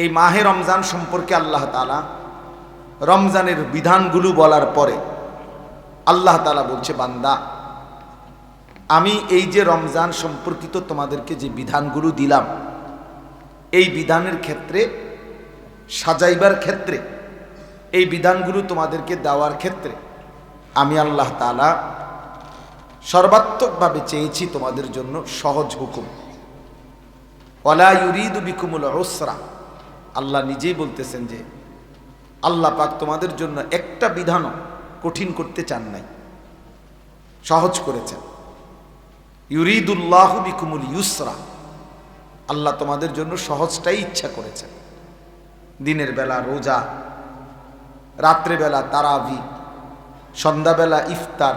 এই মাহে রমজান সম্পর্কে আল্লাহ তাআলা রমজানের বিধানগুলো বলার পরে আল্লাহ তাআলা বলছে, বান্দা আমি এই যে রমজান সম্পর্কিত তোমাদেরকে যে বিধানগুলো দিলাম, এই বিধানের ক্ষেত্রে, সাজাইবার ক্ষেত্রে, এই বিধানগুলো তোমাদেরকে দেওয়ার ক্ষেত্রে আমি আল্লাহ তাআলা সর্বাত্মকভাবে চেয়েছি তোমাদের জন্য সহজ হুকুম। ওয়ালা ইউরিদু বিকুমুল উসরা, আল্লাহ নিজেই বলতেছেন যে আল্লাহ পাক তোমাদের জন্য একটা বিধানও কঠিন করতে চান নাই, সহজ করেছেন। ইউরিদুল্লাহু বিকুমুল ইউসরা, আল্লাহ তোমাদের জন্য সহজটাই ইচ্ছা করেছেন। দিনের বেলা রোজা, রাত্রেবেলা তারাবি, সন্ধ্যাবেলা ইফতার,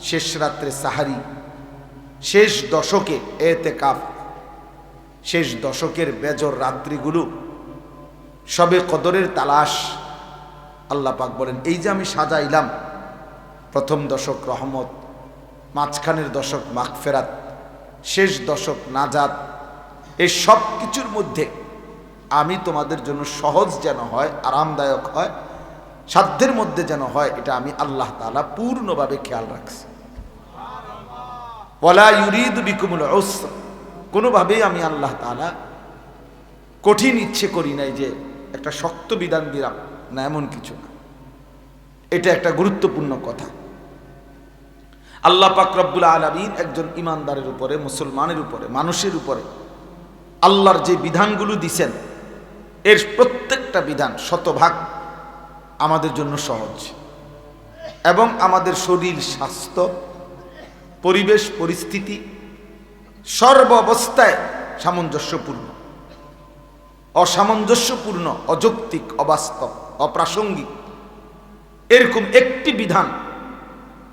শেষ রাত্রে সাহারি, শেষ দশকে এতেকাফ, শেষ দশকের বেজর রাত্রিগুলো, সবে কদরের তালাশ। আল্লাহ পাক বলেন, এই যে আমি সাজাইলাম, প্রথম দশক রহমত, মাঝখানের দশক মাগফিরাত, শেষ দশক নাজাত, এই সব কিছুর মধ্যে আমি তোমাদের জন্য সহজ যেন হয়, আরামদায়ক হয়, সাধ্যের মধ্যে যেন হয়, এটা আমি আল্লাহ তাআলা পূর্ণভাবে খেয়াল রাখছি। ওয়ালা ইউরিদু বিকুমুল উসর, কোনোভাবেই আমি আল্লাহ তাআলা কঠিন ইচ্ছে করি নাই যে একটা শক্ত বিধান দিলাম, না, এমন কিছু না। এটা একটা গুরুত্বপূর্ণ কথা। আল্লাহ পাক রব্বুল আলামিন একজন ইমানদারের উপরে, মুসলমানের উপরে, মানুষের উপরে আল্লাহর যে বিধানগুলো দিছেন, এর প্রত্যেকটা বিধান শতভাগ আমাদের জন্য সহজ এবং আমাদের শরীর, স্বাস্থ্য, পরিবেশ, পরিস্থিতি সর্ব অবস্থায় সামঞ্জস্যপূর্ণ। অসামঞ্জস্যপূর্ণ, অযৌক্তিক, অবাস্তব, অপ্রাসঙ্গিক এরকম একটি বিধান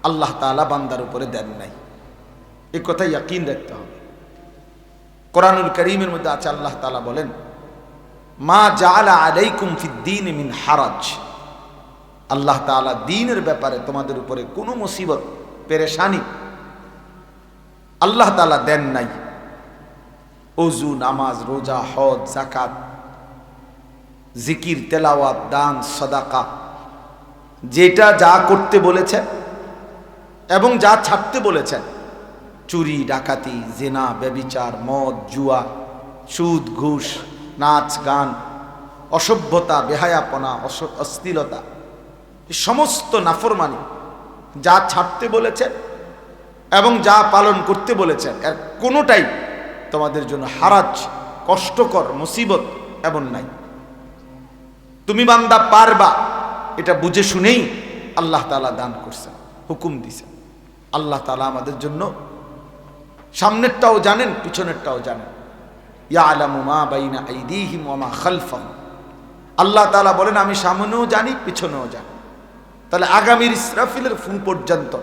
আল্লাহ তাআলা বান্দার উপরে দেন নাই। এই কথা ইয়াকিন রাখতে হবে। কোরআনুল কারীমের মধ্যে আছে, আল্লাহ তাআলা বলেন, মা জাআলা আলাইকুম ফিদ্দীন মিন হারাজ, আল্লাহ তাআলা দ্বীনের ব্যাপারে তোমাদের উপরে কোনো মুসিবত, পেরেশানি আল্লাহ তাআলা দেন নাই। ওযু, নামাজ, রোজা, হজ, যাকাত, জিকির, তেলাওয়াত, দান, সাদাকা, যেটা যা করতে বলেছেন এবং যা ছাড়তে বলেছেন, চুরি, ডাকাতি, জিনা, ব্যভিচার, মদ, জুয়া, সুদ, ঘুষ, নাচ, গান, অসভ্যতা, বেহায়াপনা, অশ্লীলতা, সমস্ত নাফরমানি যা ছাড়তে বলেছেন এবং যা পালন করতে বলেছেন, এর কোনোটাই তোমাদের জন্য হারাজ, কষ্টকর, মুসিবত এমন নাই। তুমি বান্দা পারবা, এটা বুঝে শুনেই আল্লাহ তাআলা দান করছেন, হুকুম দিছেন। আল্লাহ তাআলা আমাদের জন্য সামনেরটাও জানেন, পিছনেরটাও জানেন। ইয়ালামু মা বাইনা আইদিহিম ওয়া মা খালফাহুম, আল্লাহ তাআলা বলেন আমি সামনেও জানি, পিছনেও জানি। তাহলে আগামীর ইসরাফিলের ফু পর্যন্ত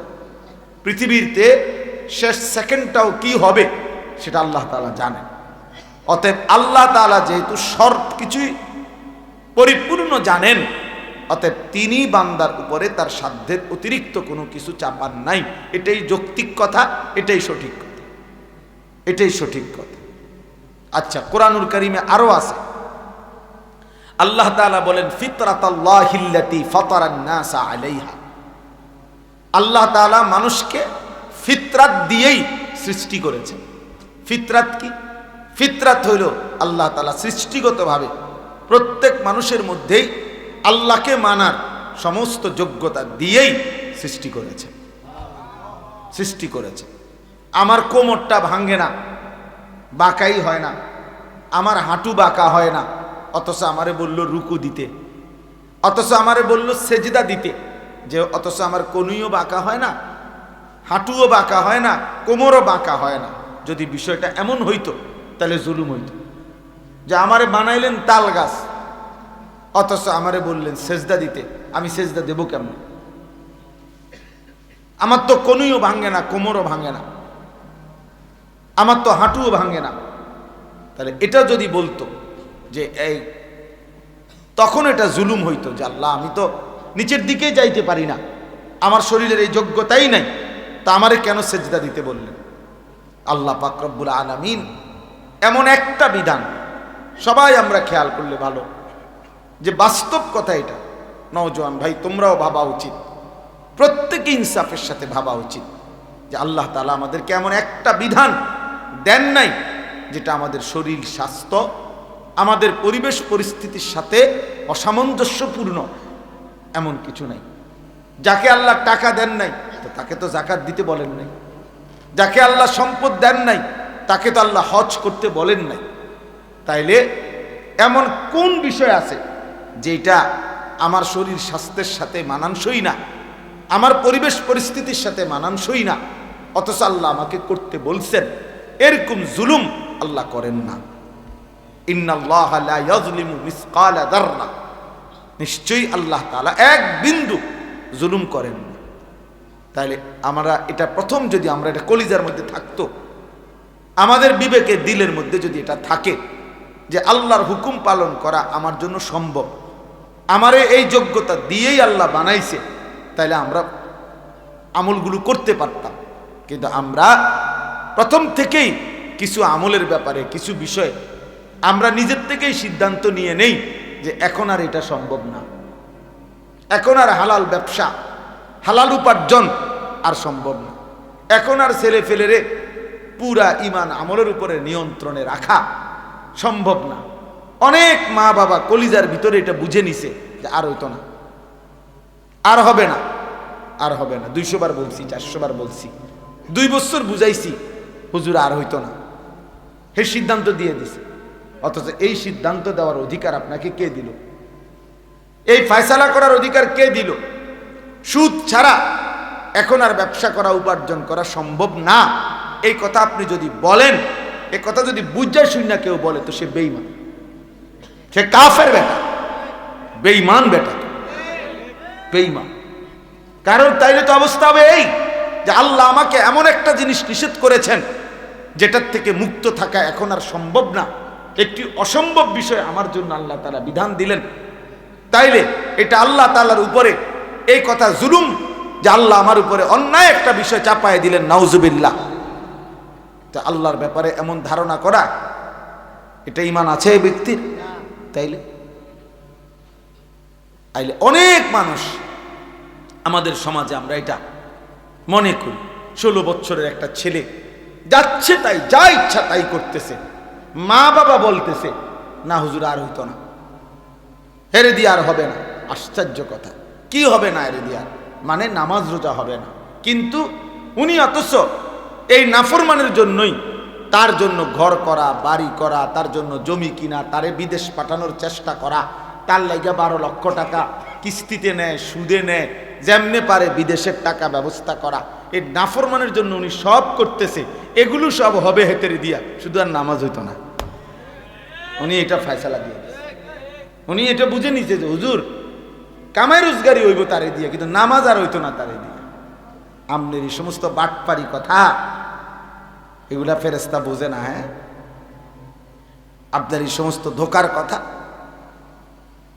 পৃথিবীতে শেষ সেকেন্ডটাও কি হবে সেটা আল্লাহ তাআলা জানেন। অতএব আল্লাহ তাআলা যেহেতু সব কিছুই পরিপূর্ণ জানেন, অতএব তিনি বান্দার উপরে তার সাধ্যের অতিরিক্ত কোনো কিছু চাপান নাই। এটাই যৌক্তিক কথা, এটাই সঠিক কথা, এটাই সঠিক কথা। আচ্ছা, কোরআনুল কারীমে আরো আছে, আল্লাহ তাআলা বলেন, ফিতরাতাল্লাহিল্লাতী ফাতারান নাসা আলাইহা, আল্লাহ তাআলা মানুষকে ফিতরাত দিয়েই সৃষ্টি করেছেন। ফিতরাত কি? ফিতরাত হইল আল্লাহ তাআলা সৃষ্টিগতভাবে প্রত্যেক মানুষের মধ্যেই আল্লাহকে মানার সমস্ত যোগ্যতা দিয়েই সৃষ্টি করেছে, সৃষ্টি করেছে। আমার কোমরটা ভাঙে না, বাঁকাই হয় না, আমার হাঁটু বাঁকা হয় না, অথচ আমারে বলল রুকু দিতে, অথচ আমারে বলল সেজদা দিতে, যে অথচ আমার কনুইও বাঁকা হয় না, হাঁটুও বাঁকা হয় না, কোমরও বাঁকা হয় না। যদি বিষয়টা এমন হইতো তাহলে জুলুম হইতো, যে আমারে বানাইলেন তাল গাছ, অথচ আমারে বললেন সেজদা দিতে, আমি সেজদা দেব কেমন? আমার তো কনুইও ভাঙে না, কোমরও ভাঙে না, আমার তো হাঁটুও ভাঙে না। তাহলে এটা যদি বলতো যে এই, তখন এটা জুলুম হইতো, যে আল্লাহ আমি তো নিচের দিকে যাইতে পারি না, আমার শরীরের এই যোগ্যতাই নাই, তা আমারে কেন সেজদা দিতে বললেন? আল্লাহ পাক রব্বুল আলামিন এমন একটা বিধান সবাই আমরা খেয়াল করলে ভালো, যে বাস্তব কথা এটা। নওজোয়ান ভাই, তোমরাও ভাবা উচিত, প্রত্যেকে ইনসাফের সাথে ভাবা উচিত যে আল্লাহ তাআলা আমাদেরকে এমন একটা বিধান দেন নাই যেটা আমাদের শরীর স্বাস্থ্য, আমাদের পরিবেশ পরিস্থিতির সাথে অসামঞ্জস্যপূর্ণ, এমন কিছু নাই। যাকে আল্লাহ টাকা দেন নাই তো তাকে তো যাকাত দিতে বলেন নাই, যাকে আল্লাহ সম্পদ দেন নাই তাকে তো আল্লাহ হজ করতে বলেন নাই। তাইলে এমন কোন বিষয় আছে যেটা আমার শরীর স্বাস্থ্যের সাথে মানানসই না, আমার পরিবেশ পরিস্থিতির সাথে মানানসই না, অথচ আল্লাহ আমাকে করতে বলছেন? এরকম জুলুম আল্লাহ করেন না। ইন্নাল্লাহা লা ইয়াজলিমু মিসকালা যাররা, নিশ্চয়ই আল্লাহ তাআলা এক বিন্দু জুলুম করেন না। তাইলে আমরা এটা প্রথম, যদি আমরা এটা কলিজার মধ্যে থাকতো, আমাদের বিবেকে দিলের মধ্যে যদি এটা থাকে যে আল্লাহর হুকুম পালন করা আমার জন্য সম্ভব, আমারে এই যোগ্যতা দিয়েই আল্লাহ বানাইছে, তাইলে আমরা আমলগুলো করতে পারতাম। কিন্তু আমরা প্রথম থেকেই কিছু আমলের ব্যাপারে, কিছু বিষয় আমরা নিজের থেকেই সিদ্ধান্ত নিয়ে নেই যে এখন আর এটা সম্ভব না, এখন আর হালাল ব্যবসা, হালাল উপার্জন আর সম্ভব না, এখন আর ছেলে ফেলেরে পুরা ইমান আমলের উপরে নিয়ন্ত্রণে রাখা সম্ভব না। অনেক মা বাবা কলিজার ভিতরে এটা বুঝে নিছে যে আর হইতো না, আর হবে না, আর হবে না। 200 বার বলছি, 400 বার বলছি, 2 বছর বুঝাইছি, হুজুর আর হইতো না, হে সিদ্ধান্ত দিয়ে দিছে। অথচ এই সিদ্ধান্ত দেওয়ার অধিকার আপনাকে কে দিল? এই ফয়সালা করার অধিকার কে দিল? সুদ ছাড়া এখন আর ব্যবসা করা, উপার্জন করা সম্ভব না, এই কথা আপনি যদি বলেন, এই কথা যদি বুঝায় শুনে কেউ বলে, তো সে বেঈমান, সে কাফের বেটা, বেঈমান বেটা, বেঈমান। কারণ তাইলে তো অবস্থা হবে এই যে আল্লাহ আমাকে এমন একটা জিনিস নিষেধ করেছেন যেটার থেকে মুক্ত থাকা এখন আর সম্ভব না, একটি অসম্ভব বিষয় আমার জন্য আল্লাহ তাআলা বিধান দিলেন। তাইলে এটা আল্লাহ তাআলার উপরে এই কথা জুলুম, যে আল্লাহ আমার উপরে অন্যায় একটা বিষয় চাপায় দিলেন, নাউজুবিল্লাহ। তা আল্লাহর ব্যাপারে এমন ধারণা করা, এটা ঈমান আছে এই ব্যক্তির? তাইলে অনেক মানুষ আমাদের সমাজে আমরা এটা মনে করি, 16 বছরের একটা ছেলে যাচ্ছে তাই, যা ইচ্ছা তাই করতেছে, মা বাবা বলতেছে না হুজুর আর হইতো না, হেরে দিয়ে আর হবে না। আশ্চর্য কথা, কি হবে না হেরে দিয়ে? মানে নামাজ রোজা হবে না, কিন্তু উনি অথচ এই নাফরমানের জন্যই, তার জন্য ঘর করা, বাড়ি করা, তার জন্য জমি কিনা, তারে বিদেশ পাঠানোর চেষ্টা করা, তার লাইগা 12 লক্ষ টাকা কিস্তিতে নেয়, সুদে নেয়, যেমনে পারে বিদেশের টাকা ব্যবস্থা করা, এই নাফরমানের জন্য উনি সব করতেছে। এগুলো সব হবে হেতেরে দিয়া, শুধু আর নামাজ হইতো না। উনি এটা ফয়সালা দিয়ে দিয়েছে, উনি এটা বুঝে নিছে যে হুজুর কামাই রোজগারি হইব তারে দিয়ে, কিন্তু নামাজ আর হইতো না তারে দিয়ে। আমনের এই সমস্ত বাটপারি কথা, এগুলা ফেরেশতা বোঝে না। হ্যাঁ, আপনার এই সমস্ত ধোকার কথা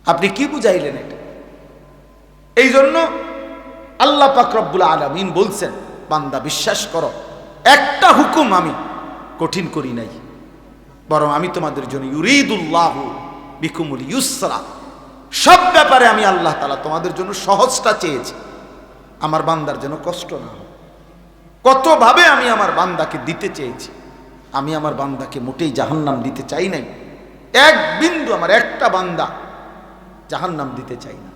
আপনি কি বুঝাইলেন? এটা এই জন্য আল্লাহ পাক রব্বুল আলামিন বলছেন, বান্দা বিশ্বাস করো, একটা হুকুম আমি কঠিন করি নাই, বরং আমি তোমাদের জন্য ইউরিদুল্লাহু বিকুমুল ইউসরা, সব ব্যাপারে আমি আল্লাহ তাআলা তোমাদের জন্য সহজটা চেয়েছি, আমার বান্দার যেন কষ্ট না হয়। কতভাবে আমি আমার বান্দাকে দিতে চেয়েছি, আমি আমার বান্দাকে মোটেই জাহান্নাম দিতে চাই নাই, এক বিন্দু আমার একটা বান্দা জাহান্নাম দিতে চাই না।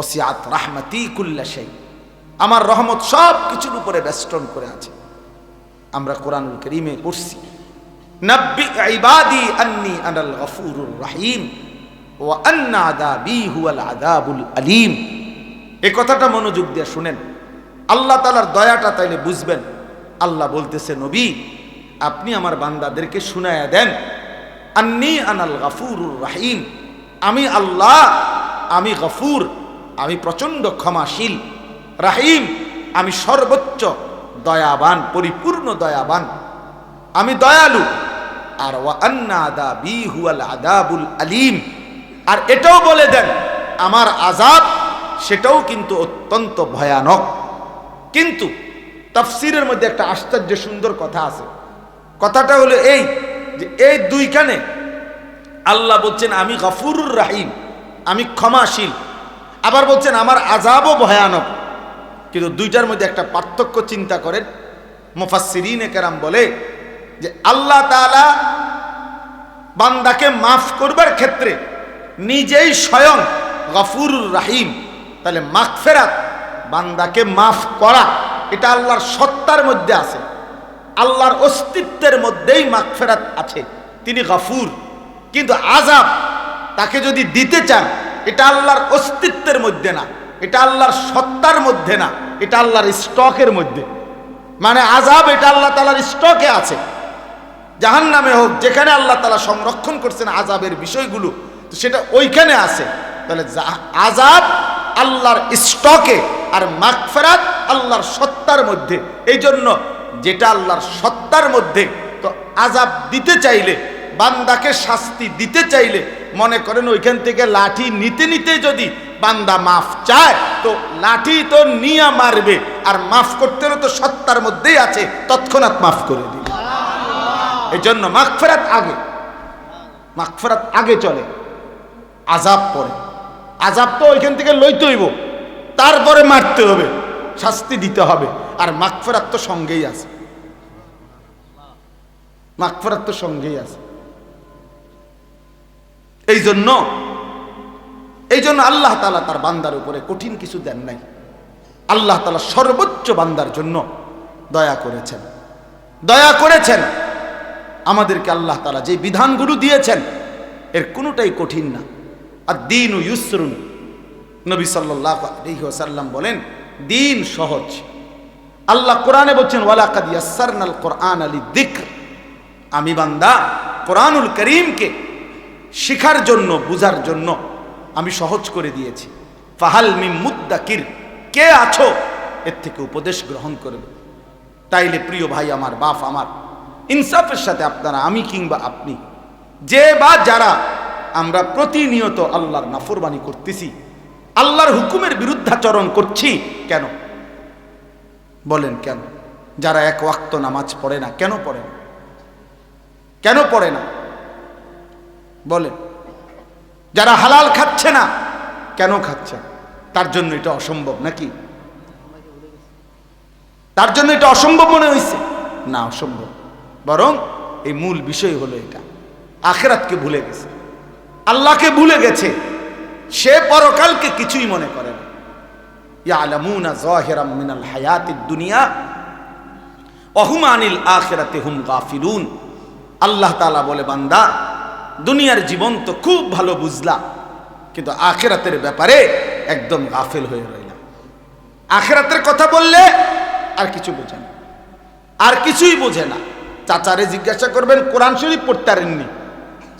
ওসিআত রাহমাতি কুল্লা শাই, আমার রহমত সব কিছুর উপরে বেষ্টন করে আছে। আমরা কোরআনুল কারীমে পড়ছি, নাব্বি ইবাদি আন্নী আনাল গফুরুর রহিম ওয়া আন্না আযাবি হুয়াল আযাবুল আলীম। এই কথাটা মনোযোগ দিয়ে শুনেন, আল্লাহ তাআলার দয়াটা তাইলে বুঝবেন। আল্লাহ বলতেছে, নবী আপনি আমার বান্দাদেরকে শুনায়া দেন, আন্নী আনাল গফুরুর রহিম, আমি আল্লাহ, আমি গফুর, আমি প্রচন্ড ক্ষমাশীল, রাহিম, আমি সর্বোচ্চ দয়াবান, পরিপূর্ণ দয়াবান, আমি দয়ালু। আর ওয়া আন্না আযাবি হুয়াল আযাবুল আলীম, আর এটাও বলে দেন আমার আযাব সেটাও কিন্তু অত্যন্ত ভয়ানক। কিন্তু তাফসীরের মধ্যে একটা আশ্চর্য সুন্দর কথা আছে। কথাটা হলো এই যে এই দুইখানে আল্লাহ বলছেন আমি গফুরুর রাহিম, আমি ক্ষমাশীল। আবার বলছেন আমার আযাবও ভয়ানক। কিন্তু দুইটার মধ্যে একটা পার্থক্য চিন্তা করেন। মুফাসসিরিনে কেরাম বলে যে আল্লাহ তাআলা বান্দাকে মাফ করবার ক্ষেত্রে নিজেই স্বয়ং গফুরুর রাহিম। তাহলে মাগফিরাত, বান্দাকে মাফ করা, এটা আল্লাহর সত্তার মধ্যে আছে, আল্লাহর অস্তিত্বের মধ্যেই মাগফিরাত আছে, তিনি গফুর। কিন্তু আযাব তাকে যদি দিতে চান, এটা আল্লাহর অস্তিত্বের মধ্যে না, এটা আল্লাহর সত্তার মধ্যে না, এটা আল্লাহর স্টকের মধ্যে। মানে আযাব এটা আল্লাহ তাআলার স্টকে আছে। জাহান্নামে হোক, যেখানে আল্লাহ তাআলা সংরক্ষণ করছেন আযাবের বিষয়গুলো, তো সেটা ওইখানে আছে। তাহলে আযাব আল্লাহর স্টকে আর মাগফিরাত আল্লাহর সত্তার মধ্যে। এই জন্য যেটা আল্লাহর সত্তার মধ্যে, তো আযাব দিতে চাইলে, বান্দাকে শাস্তি দিতে চাইলে, মনে করেন ওইখান থেকে লাঠি নিতে নিতে যদি বান্দা মাফ চায়, তো লাঠি তো নিয়ে মারবে, আর মাফ করতে হলে তো সত্তার মধ্যেই আছে, তৎক্ষণাৎ মাফ করে দিবে। এই জন্য মাগফিরাত আগে, মাগফিরাত আগে চলে, আযাব পরে। আযাব তো ওইখান থেকে লইতে হইব, তারপরে মারতে হবে, শাস্তি দিতে হবে। আর মাগফিরাত তো সঙ্গেই আছে, মাগফিরাত তো সঙ্গেই আছে। এই জন্য আল্লাহ তাআলা তার বান্দার উপরে কঠিন কিছু দেন নাই। আল্লাহ তাআলা সর্বোচ্চ বান্দার জন্য দয়া করেছেন, দয়া করেছেন। আমাদেরকে আল্লাহ তাআলা যে বিধানগুলো দিয়েছেন এর কোনোটাই কঠিন না। আদ-দীনু ইউসরুন, নবী সাল্লাল্লাহু আলাইহি ওয়াসাল্লাম বলেন দিন সহজ। আল্লাহ কোরআনে বলছেন ওয়ালাকাদ ইয়াসসারনাল কোরআনা লিযিকর, আমি বান্দা কোরআনুল কারীমকে শিখার জন্য, বুঝার জন্য আমি সহজ করে দিয়েছি। ফাহাল মিন মুদ্দাকির, কে আছো এর থেকে উপদেশ গ্রহণ করবে? তাইলে প্রিয় ভাই আমার, বাপ আমার, ইনসাফের সাথে আপনারা, আমি কিংবা আপনি, যে বা যারা আমরা প্রতিনিয়ত আল্লাহর নাফরমানি করতেছি, আল্লাহর হুকুমের বিরুদ্ধাচরণ করছি, কেন বলেন? কেন? যারা এক ওয়াক্ত নামাজ পড়ে না, কেন পড়ে না? কেন পড়ে না বলেন? যারা হালাল খাচ্ছে না, কেন খাচ্ছে? তার জন্য এটা অসম্ভব নাকি? তার জন্য এটা অসম্ভব মনে হয়েছে? না, অসম্ভব। বরং এই মূল বিষয় হলো এটা, আখিরাতকে ভুলে গেছে, আল্লাহকে ভুলে গেছে, সে পরকালকে কিছুই মনে করে না। ইয়ালামুনা যাহিরাম মিনাল হায়াতিদ দুনিয়া ওয়া হুম আনিল আখিরাতি হুম গাফিলুন। আল্লাহ তাআলা বলে, বান্দা দুনিয়ার জীবন তো খুব ভালো বুঝলা, কিন্তু আখিরাতের ব্যাপারে একদম গাফিল হয়ে রইলা। আখিরাতের কথা বললে আর কিছু বোঝে না, আর কিছুই বোঝে না। চাচারে জিজ্ঞাসা করবেন কোরআন শরীফ পড়তে পারেননি,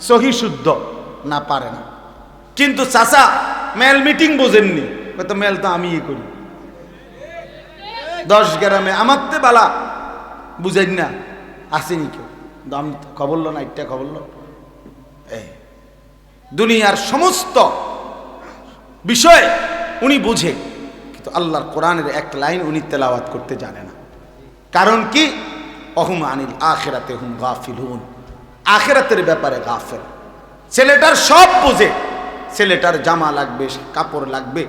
সহি শুদ্ধ না, পারে না। কিন্তু চাচা মেল মিটিং বোঝেননি, হয়তো মেল তো আমিই করি 10 গ্রামে, আমার তে বালা বুঝেন না, আসেনি কেউ, দাম খবর লো না, একটা খবর লো। দুনিয়ার সমস্ত বিষয় উনি বুঝে, কিন্তু আল্লাহর কোরআনের এক লাইন উনি তেলাওয়াত করতে জানে না। কারণ কি? অহুম আনিল আখিরাতে হুম গাফিলুন, আখিরাতের ব্যাপারে গাফেল। ছেলেটার সব বুঝে, ছেলেটার জামা লাগবে, কাপড় লাগবে,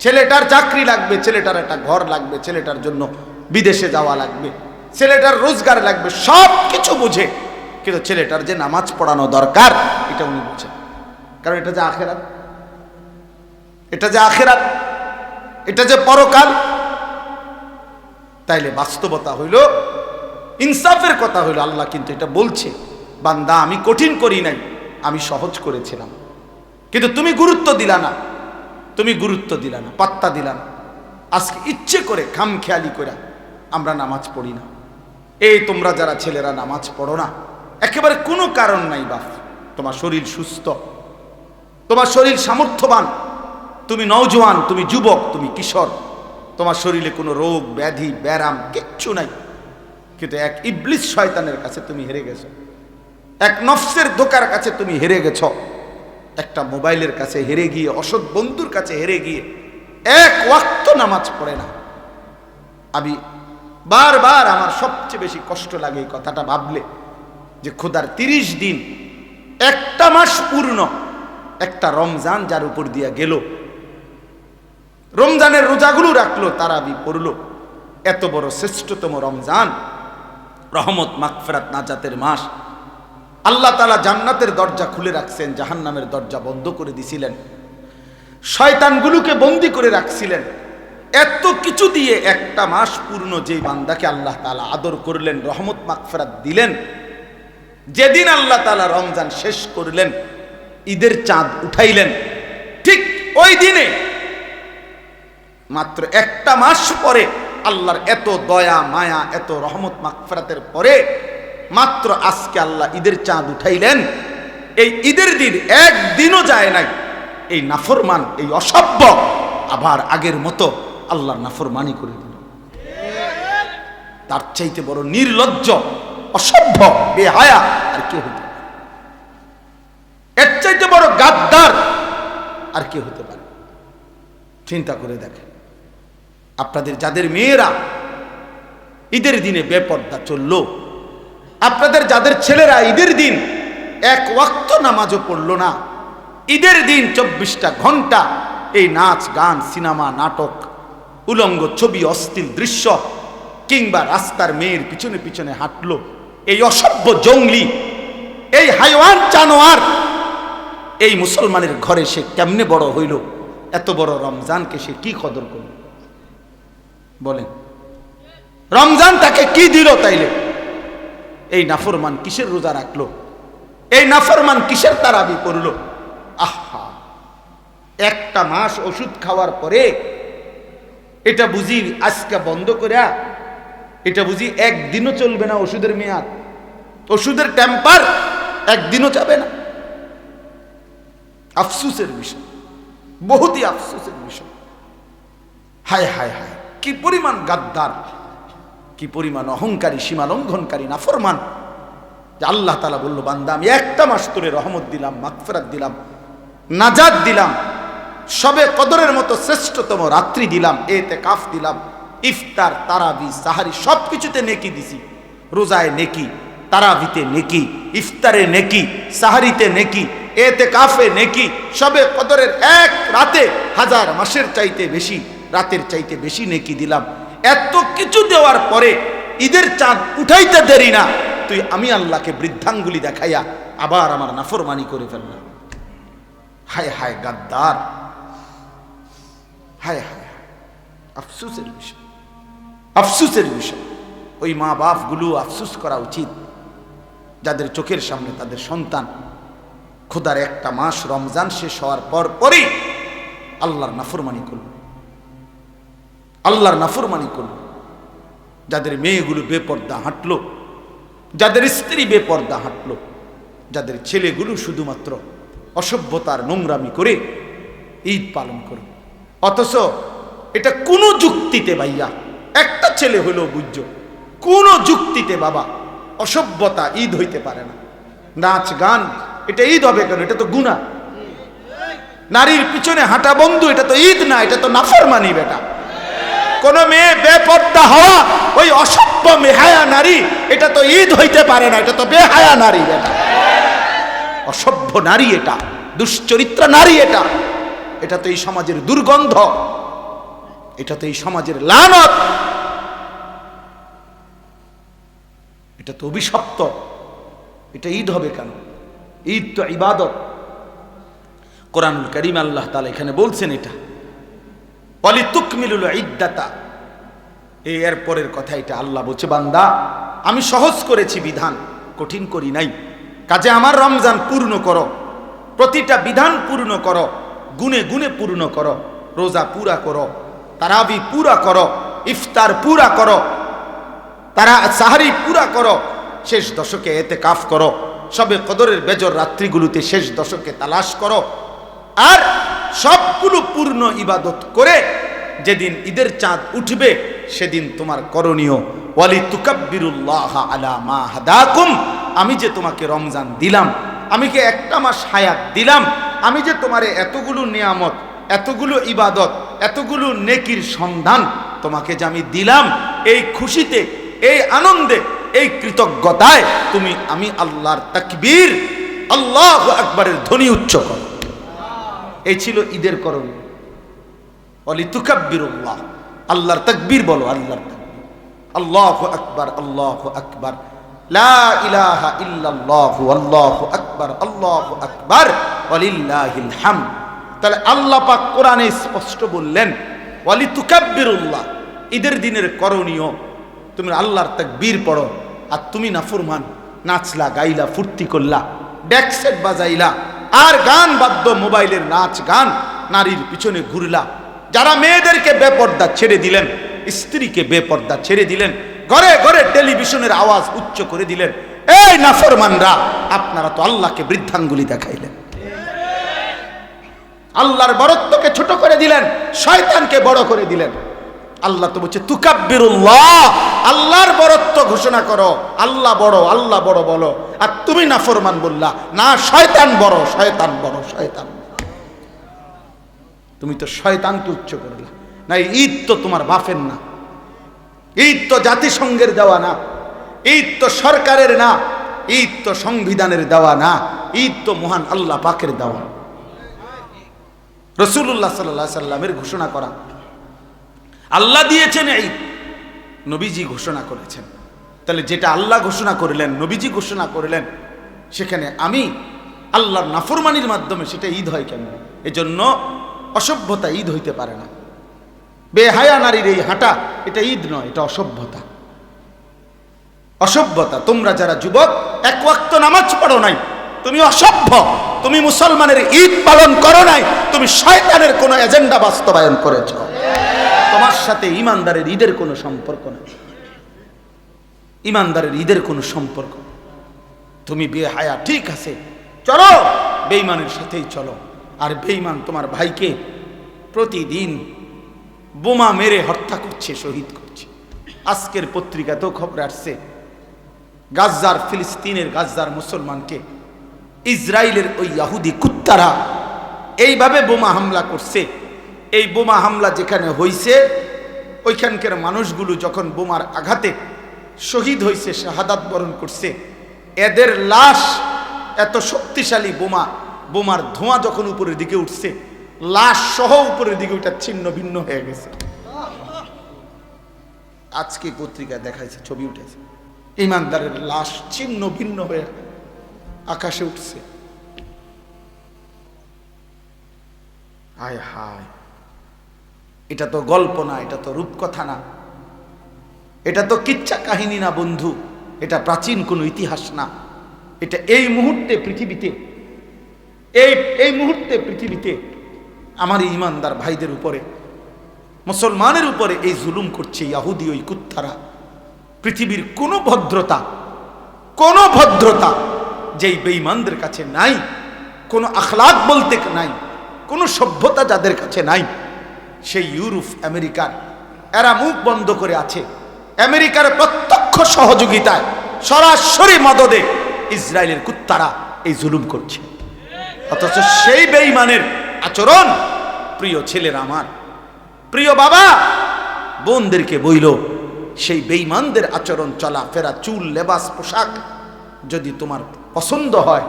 ছেলেটার চাকরি লাগবে, ছেলেটার একটা ঘর লাগবে, ছেলেটার জন্য বিদেশে যাওয়া লাগবে, ছেলেটার রোজগার লাগবে, সব কিছু বুঝে, কিন্তু ছেলেটার যে নামাজ পড়ানো দরকার এটা উনি বুঝেন। কারণ এটা যে আখিরাত, এটা যে আখিরাত, এটা যে পরকাল। তাইলে বাস্তবতা হইল, ইনসাফের কথা হইল, আল্লাহ কিন্তু এটা বলছে, বান্দা আমি কঠিন করি নাই, আমি সহজ করেছিলাম, কিন্তু তুমি গুরুত্ব দিলা না, তুমি গুরুত্ব দিলা না, পাত্তা দিলা না। আজকে ইচ্ছে করে খামখেয়ালি করে আমরা নামাজ পড়ি না। এই তোমরা যারা ছেলেরা নামাজ পড়ো না, একেবারে কোনো কারণ নাই বাপ। তোমার শরীর সুস্থ, তোমার শরীর সামর্থ্যবান, তুমি নওজোয়ান, তুমি যুবক, তুমি কিশোর, তোমার শরীরে কোনো রোগ ব্যাধি ব্যারাম কিচ্ছু নাই, কিন্তু এক ইবলিস শয়তানের কাছে তুমি হেরে গেছো, এক নফসের ধোকার কাছে তুমি হেরে গেছো, একটা মোবাইলের কাছে হেরে গিয়ে, অসৎ বন্ধুর কাছে হেরে গিয়ে এক ওয়াক্ত নামাজ পড়ে না। আমি বারবার, আমার সবচেয়ে বেশি কষ্ট লাগে এই কথাটা ভাবলে, যে খোদার 30 দিন একটা মাস পূর্ণ, একটা রমজান যার উপর দিয়া গেল, রমজানের রোজাগুলো রাখলো, তারাবি পড়লো, এত বড় শ্রেষ্ঠতম রমজান, রহমত মাগফিরাত নাজাতের মাস, আল্লাহ তাআলা জান্নাতের দরজা খুলে রাখছেন, জাহান্নামের দরজা বন্ধ করে দিছিলেন, শয়তানগুলোকে বন্দী করে রাখছিলেন। এত কিছু দিয়ে একটা মাস পূর্ণ যেই বান্দাকে আল্লাহ তাআলা আদর করলেন, রহমত মাগফিরাত দিলেন, যেদিন আল্লাহ তাআলা রমজান শেষ করলেন, ঈদের চাঁদ উঠাইলেন, ঠিক ওই দিনে মাত্র একটা মাস পরে আল্লাহর এত দয়া মায়া, এত রহমত মাগফিরাতের পরে মাত্র আজকে আল্লাহ ঈদের চাঁদ উঠাইলেন। এই ঈদের দিন একদিনও যায় নাই এই নাফরমান, এই অসভ্য আবার আগের মতো আল্লাহর নাফরমানি করে দিল। তার চাইতে বড় নির্লজ্জ, অসভ্য, বেহায়া আর কে হতে পারে? এর চাইতে বড় গাদ্দার আর কে হতে পারে? চিন্তা করে দেখেন, আপনাদের যাদের মেয়েরা ঈদের দিনে বেপর্দা চললো, আপনাদের যাদের ছেলেরা ঈদের দিন এক ওয়াক্ত নামাজও পড়লো না, ঈদের দিন 24টা ঘন্টা এই নাচ গান, সিনেমা, নাটক, উলঙ্গ ছবি, অশ্লীল দৃশ্য, কিংবা রাস্তার মেয়ের পিছনে পিছনে হাঁটলো, এই অসভ্য জঙ্গলি, এই হাইওয়ান জানোয়ার, এই মুসলমানের ঘরে সে কেমনে বড় হইল? এত বড় রমজানকে সে কি কদর করল বলেন? রমজান তাকে কি দিল তাইলে? এই নাফরমান কিসের রোজা রাখলো? এই নাফরমান কিসের তারাবি পড়লো? আহা, একটা মাস ওষুধ খাওয়ার পরে এটা বুঝি আজকে বন্ধ করে, এটা বুঝি একদিনও চলবে না ওষুধের মেয়াদ, ওষুধের টেম্পার একদিনও যাবে না। আফসোসের বিষয়, বহুতই আফসোসের বিষয়। হায় হায় হায়, কি পরিমাণ গাদ্দার, কি পরিমাণ অহংকারী, সীমা লঙ্ঘনকারী নাফরমান, যে আল্লাহ তাআলা বলল, বান্দা আমি একটা মাস তোরে রহমত দিলাম, মাগফিরাত দিলাম, নাজাত দিলাম, সবে কদরের মতো শ্রেষ্ঠতম রাত্রি দিলাম, ইতিকাফ দিলাম, ইফতার, তারাবি, সাহারি সবকিছুতে নেকি দিছি। রোজায় নেকি, তারাবিতে নেকি, ইফতারে নেকি, সাহারিতে নেকি, ইতিকাফে নেকি, সবে কদরের এক রাতে 1000 মাসের চাইতে বেশি, রাতের চাইতে বেশি নেকি দিলাম। এত কিছু দেওয়ার পরে ঈদের চাঁদ উঠাইতে দেরি না, তুই আমি আল্লাহকে বৃদ্ধাঙ্গুলি দেখাইয়া আবার আমার নাফরমানি করে ফেললাম। হায় হায় গাদ্দার, হায় হায়, আফসোসের বিষয়, আফসোসের বিষয়। ওই মা বাপ গুলো আফসোস করা উচিত, যাদের চোখের সামনে তাদের সন্তান খোদার একটা মাস রমজান শেষ হওয়ার পর পরই আল্লাহর নাফরমানি করল, আল্লাহর নাফরমানি করল। যাদের মেয়েগুলো বেপর্দা হাঁটলো, যাদের স্ত্রী বেপর্দা হাঁটলো, যাদের ছেলেগুলো শুধুমাত্র অসভ্যতার নোংরামি করে ঈদ পালন করল। অথচ এটা কোনো যুক্তিতে ভাইয়া, একটা ছেলে হলেও বুঝছো, কোনো যুক্তিতে বাবা অসভ্যতা ঈদ হইতে পারে না। নাচ গান এটা ঈদ হবে কেন? এটা তো গুনাহ। নারীর পিছনে হাঁটা বন্ধু, এটা তো ঈদ না, এটা তো নাফরমানি। বেটা, কোন মেয়ে বেপর্দা হওয়া, ওই অসভ্য বেহায়া নারী, এটা তো ঈদ হইতে পারে না, এটা তো বেহায়া নারী। বেটা, অসভ্য নারী, এটা দুশ্চরিত্র নারী, এটা এটা তো এই সমাজের দুর্গন্ধ, এটা তো এই সমাজের লানত, এটা তো অভিশপ্ত। এটা ঈদ হবে কেন? ঈদ তো ইবাদত। কোরআনুল কারীম আল্লাহ তাআলা এখানে বলছেন এটা ওয়ালিতুকমিলুল ইদ্দাতা, এর পরের কথা এটা আল্লাহ বলছে, বান্দা আমি সহজ করেছি বিধান, কঠিন করি নাই। কাজে আমার রমজান পূর্ণ করো, প্রতিটা বিধান পূর্ণ করো, গুণে গুণে পূর্ণ করো, রোজা পুরা করো, তারাবি পুরা করো, ইফতার পুরা করো, সাহারি পুরা করো, শেষ দশকে ইতিকাফ করো, সবে কদরের বেজর রাত্রিগুলোতে শেষ দশকে তালাশ করো, আর সবগুলো পূর্ণ ইবাদত করে যেদিন ঈদের চাঁদ উঠবে সেদিন তোমার করণীয় ওয়ালিতুকাব্বিরুল্লাহ আলা মা হাদাকুম, আমি যে তোমাকে রমজান দিলাম, আমি যে একটা মাস হায়াত দিলাম, আমি যে তোমারে এতগুলো নিয়ামত, এতগুলো ইবাদত, এতগুলো নেকির সন্ধান তোমাকে যে আমি দিলাম, এই খুশিতে, এই আনন্দে, এই কৃতজ্ঞতায় তুমি আমি আল্লাহর তাকবীর আল্লাহু আকবারের ধ্বনি উচ্চ করো। এই ছিল ঈদের করণীয়। ওয়ালিতুকাব্বিরুল্লাহ, আল্লাহর তাকবীর বলো, আল্লাহর তাকবীর, আল্লাহু আকবার, আল্লাহু আকবার, লা ইলাহা ইল্লাল্লাহু, আল্লাহু আকবার, আল্লাহু আকবার, ওয়ালিল্লাহিল হামদ। তাহলে আল্লাহ পাক কোরআনে স্পষ্ট বললেন ওয়ালিতুকাব্বিরুল্লাহ, ঈদের দিনের করণীয় তুমি আল্লাহর তাকবীর পড়ো। আর তুমি নাফরমান, নাচলা, গাইলা, ফুর্তি করলা, ডেক সেট বাজাইলা, আর গান বাদ্য, মোবাইলের নাচ গান, নারীর পিছনে ঘুরলা, যারা মেয়েদেরকে বেপর্দা ছেড়ে দিলেন, স্ত্রীকে বেপর্দা ছেড়ে দিলেন, ঘরে ঘরে টেলিভিশনের আওয়াজ উচ্চ করে দিলেন, এই নাফরমানরা, আপনারা তো আল্লাহকে বৃদ্ধাঙ্গুলি দেখাইলেন, আল্লাহর বরত্বকে ছোট করে দিলেন, শয়তানকে বড় করে দিলেন। আল্লাহ তো বলছে তুকাব্বিরুল্লাহ, আল্লাহর বরত্ব ঘোষণা করো, আল্লাহ বড়, আল্লাহ বড় বলো। আর তুমি নাফরমান বললা, না শয়তান বড়, শয়তান বড়, শয়তান। তুমি তো শয়তানকে উচ্চ করলা। না, ঈদ তো তোমার বাপের না, ঈদ তো জাতিসংঘের দেওয়া না, ঈদ তো সরকারের না, ঈদ তো সংবিধানের দেওয়া না, ঈদ তো মহান আল্লাহ পাকের দেওয়া। রাসূলুল্লাহ সাল্লাল্লাহু আলাইহি সাল্লামের ঘোষণা করা, আল্লাহ দিয়েছেন ঈদ, নবীজি ঘোষণা করেছেন। তাহলে যেটা আল্লাহ ঘোষণা করলেন, নবীজি ঘোষণা করলেন, সেখানে আমি আল্লাহর নাফরমানির মাধ্যমে সেটা ঈদ হয় কেন? এজন্য অসভ্যতা ঈদ হইতে পারে না। বেহায়া নারীর এই হাঁটা, এটা ঈদ নয়, এটা অসভ্যতা, অসভ্যতা। তোমরা যারা যুবক এক ওয়াক্ত নামাজ পড়ো নাই, তুমি অসভ্য, তুমি মুসলমানের ঈদ পালন করো নাই, তুমি শয়তানের কোন এজেন্ডা বাস্তবায়ন করেছ। তোমার সাথে ইমানদারের ঈদের কোনো সম্পর্ক নেই, ইমানদারের ঈদের কোনো সম্পর্ক। তুমি বেহায়া, ঠিক আছে, চলো বেঈমানের সাথেই চলো। আর বেঈমান তোমার ভাইকে প্রতিদিন বোমা মেরে হত্যা করছে, শহীদ করছে। আজকের পত্রিকাতেও খবর আসছে, গাজ্জার, ফিলিস্তিনের গাজ্জার মুসলমানকে ইসরায়েলের ওই ইহুদি কুত্তারা এইভাবে বোমা হামলা করছে। এই বোমা হামলা যেখানে হইছে, ওইখানকার মানুষগুলো যখন বোমার আঘাতে শহীদ হয়েছে, শাহাদাত বরণ করছে, এদের লাশ এত শক্তিশালী বোমা, বোমার ধোঁয়া যখন উপরের দিকে উঠছে, লাশ সহ উপরের দিকে ওইটা ছিন্ন ভিন্ন হয়ে গেছে। আজকে পত্রিকায় দেখাইছে, ছবি উঠেছে, ইমানদারের লাশ ছিন্ন ভিন্ন হয়ে আকাশে উঠছে। হায় হায়, এটা তো গল্প না, এটা তো রূপকথা না, এটা তো কিচ্ছা কাহিনী না বন্ধু, এটা প্রাচীন কোনো ইতিহাস না। এটা এই মুহূর্তে পৃথিবীতে, এই মুহূর্তে পৃথিবীতে আমার ইমানদার ভাইদের উপরে, মুসলমানের উপরে এই জুলুম করছে ইহুদি ওই কুত্তারা। পৃথিবীর কোনো ভদ্রতা যেই বেঈমানদের কাছে নাই, কোনো আখলাক বলতে নাই, কোনো সভ্যতা যাদের কাছে নাই, সেই ইউরোপ, আমেরিকার, এরা মুখ বন্ধ করে আছে। আমেরিকার প্রত্যক্ষ সহযোগিতায়, সরাসরি মদদে ইসরায়েলের কুত্তারা এই জুলুম করছে। অথচ সেই বেঈমানের আচরণ, প্রিয় ছেলেরা, আমার প্রিয় বাবা বোনদেরকে বইল, সেই বেঈমানদের আচরণ, চলাফেরা, চুল, লেবাস, পোশাক যদি তোমার পছন্দ হয়,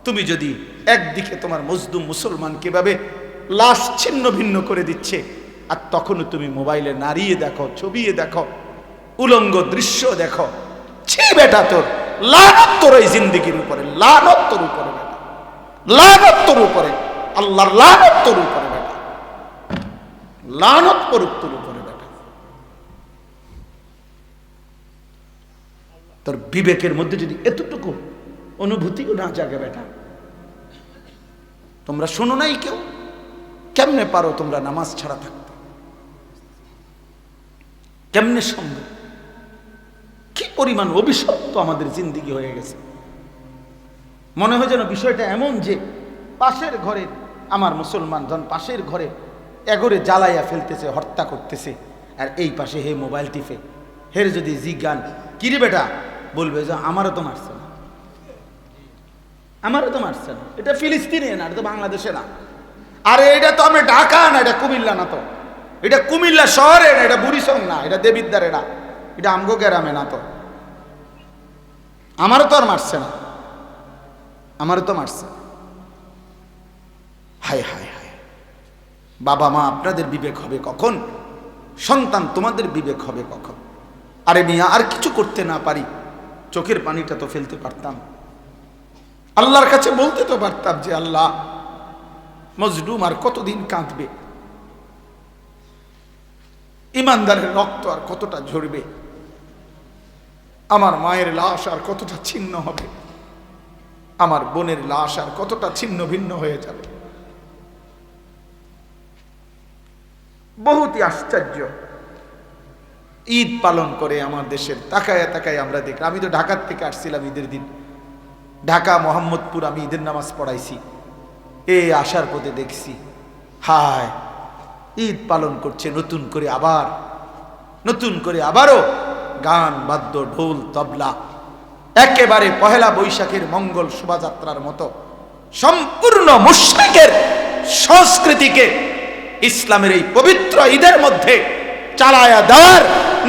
তুমি যদি একদিকে তোমার মজলুম মুসলমানকে ভাবে লাশ ছিন্ন ভিন্ন করে দিচ্ছে, আর তখনও তুমি মোবাইলে নাড়িয়ে দেখো, ছবিয়ে দেখো, উলঙ্গ দৃশ্য দেখো, ছি বেটা, তোর লানত তোর এই জিন্দেগির উপরে, লানত তোর উপরে বেটা, লানত তোর উপরে, আল্লাহর লানত তোর উপরে বেটা, লানত পড়ুক তোর উপরে বেটা। তোর বিবেকের মধ্যে যদি এতটুকু অনুভূতিও না জাগে বেটা, তোমরা শোনো নাই কেউ, কেমনে পারো তোমরা নামাজ ছাড়া থাকতে? কেমনে সম্ভব? কি পরিমাণ অভিশপ্ত আমাদের জিন্দেগি হয়ে গেছে। মনে হয় যেন বিষয়টা এমন যে পাশের ঘরে আমার মুসলমান জন পাশের ঘরে এগরে জ্বালাইয়া ফেলতেছে, হত্যা করতেছে, আর এই পাশে হে মোবাইল টিপে। হের যদি জিজ্ঞান কিরে বেটা, বলবে যে আমারও তো মারছে না, আমারও তো মারছে না, এটা ফিলিস্তিনে না, এটা তো বাংলাদেশে না, আরে এটা তো আমি ঢাকা না, এটা কুমিল্লা না, তো এটা কুমিল্লা শহরে না, এটা বুড়িসং না, এটা দেবিদ্বারে না, এটা আমগো গ্রামে না, তো আমারও তো আর মারছে না। আমারও তো মারছে। হায় হায় হায়, বাবা মা আপনাদের বিবেক হবে কখন? সন্তান তোমাদের বিবেক হবে কখন? আরে মিয়া, আর কিছু করতে না পারি, চোখের পানিটা তো ফেলতে পারতাম, আল্লাহর কাছে বলতে তো পারতাম যে আল্লাহ, মজলুম আর কতদিন কাঁদবে, ইমানদারের রক্ত আর কতটা ঝরবে, আমার মায়ের লাশ আর কতটা ছিন্ন হবে, আমার বোনের লাশ আর কতটা ছিন্ন ভিন্ন হয়ে যাবে। বহুতই আশ্চর্য। ঈদ পালন করে আমার দেশের তাকায় তাকায় আমরা দেখি। আমি তো ঢাকার থেকে আসছিলাম ঈদের দিন, ঢাকা মোহাম্মদপুর আমি ঈদের নামাজ পড়াইছি। এই আসার পথে দেখছি, হায়, ঈদ পালন করছে নতুন করে, আবার নতুন করে আবারও গান বাদ্য ঢোল তবলা, একেবারে পহেলা বৈশাখের মঙ্গল শোভাযাত্রার মতো সম্পূর্ণ মুশরিকের সংস্কৃতিকে ইসলামের এই পবিত্র ঈদের মধ্যে চালায়া দেওয়ার